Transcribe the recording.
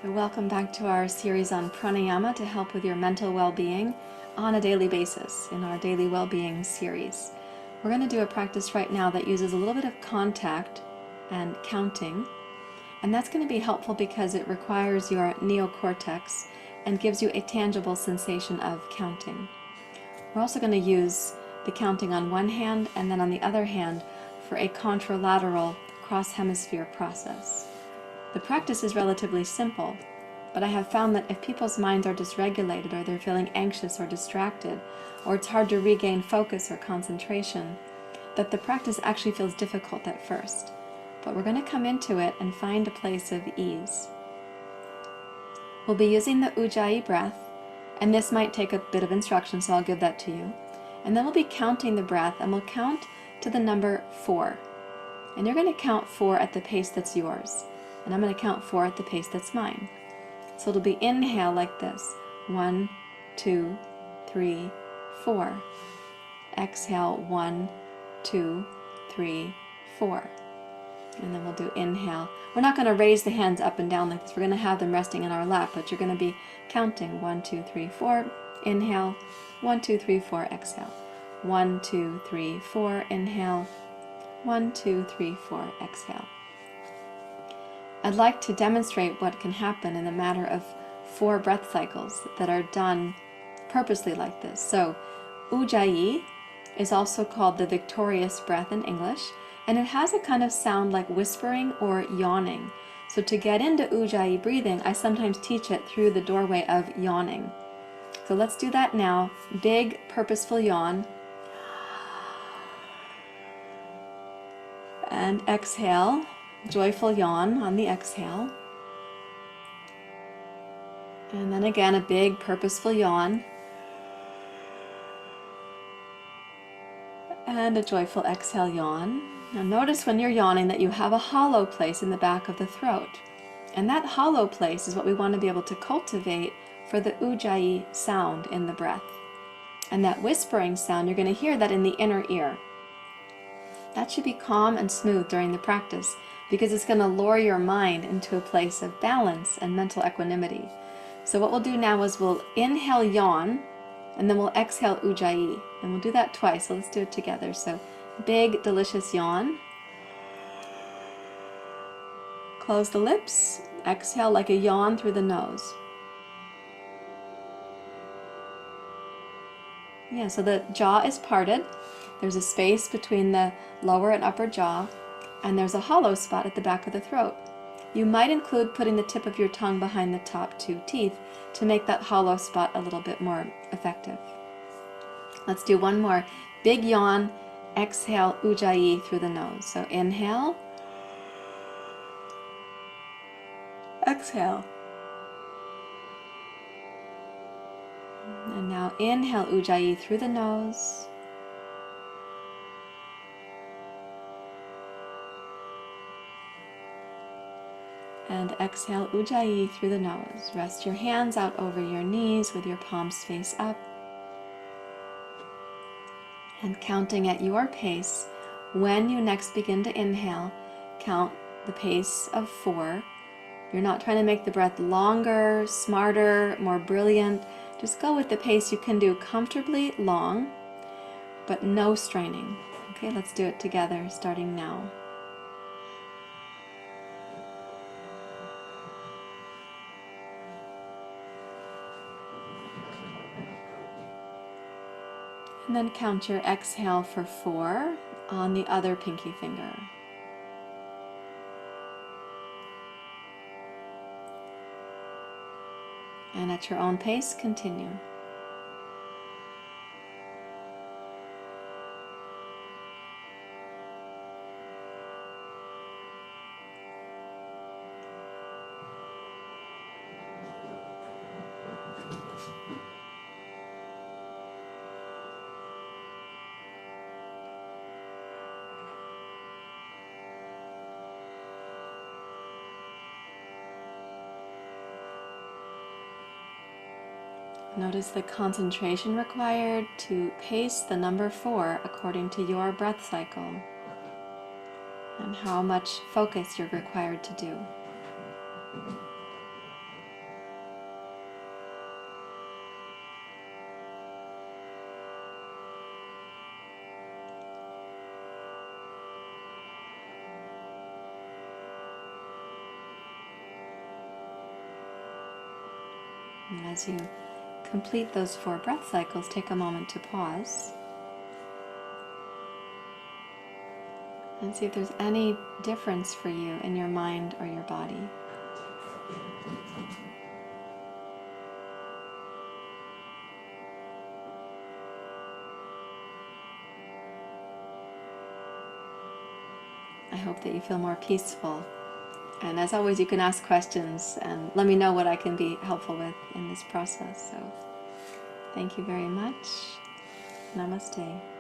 So welcome back to our series on pranayama to help with your mental well-being on a daily basis in our daily well-being series. We're going to do a practice right now that uses a little bit of contact and counting, and that's going to be helpful because it requires your neocortex and gives you a tangible sensation of counting. We're also going to use the counting on one hand and then on the other hand for a contralateral cross-hemisphere process. The practice is relatively simple, but I have found that if people's minds are dysregulated or they're feeling anxious or distracted, or it's hard to regain focus or concentration, that the practice actually feels difficult at first. But we're going to come into it and find a place of ease. We'll be using the Ujjayi breath, and this might take a bit of instruction, so I'll give that to you. And then we'll be counting the breath, and we'll count to the number 4. And you're going to count 4 at the pace that's yours. And I'm going to count 4 at the pace that's mine. So it'll be inhale like this. 1, 2, 3, 4. Exhale 1, 2, 3, 4. And then we'll do inhale. We're not going to raise the hands up and down like this. We're going to have them resting in our lap, but you're going to be counting 1, 2, 3, 4. Inhale. 1, 2, 3, 4. Exhale. 1, 2, 3, 4. Inhale. 1, 2, 3, 4. Exhale. I'd like to demonstrate what can happen in a matter of 4 breath cycles that are done purposely like this. So, Ujjayi is also called the victorious breath in English, and it has a kind of sound like whispering or yawning. So to get into Ujjayi breathing, I sometimes teach it through the doorway of yawning. So let's do that now. Big, purposeful yawn. And exhale. Joyful yawn on the exhale. And then again, a big purposeful yawn. And a joyful exhale yawn. Now notice when you're yawning that you have a hollow place in the back of the throat. And that hollow place is what we want to be able to cultivate for the Ujjayi sound in the breath. And that whispering sound, you're going to hear that in the inner ear. That should be calm and smooth during the practice, because it's going to lure your mind into a place of balance and mental equanimity. So what we'll do now is we'll inhale yawn, and then we'll exhale Ujjayi. And we'll do that twice, so let's do it together. So big, delicious yawn. Close the lips. Exhale like a yawn through the nose. Yeah, so the jaw is parted. There's a space between the lower and upper jaw, and there's a hollow spot at the back of the throat. You might include putting the tip of your tongue behind the top 2 teeth to make that hollow spot a little bit more effective. Let's do one more. Big yawn, exhale Ujjayi through the nose. So inhale, exhale. And now inhale Ujjayi through the nose. And exhale Ujjayi through the nose. Rest your hands out over your knees with your palms face up. And counting at your pace, when you next begin to inhale, count the pace of 4. You're not trying to make the breath longer, smarter, more brilliant. Just go with the pace you can do comfortably long, but no straining. Okay, let's do it together, starting now. And then count your exhale for 4 on the other pinky finger. And at your own pace, continue. Notice the concentration required to pace the number 4 according to your breath cycle, and how much focus you're required to do. And as you complete those 4 breath cycles, take a moment to pause and see if there's any difference for you in your mind or your body. I hope that you feel more peaceful. And as always, you can ask questions and let me know what I can be helpful with in this process. So thank you very much. Namaste.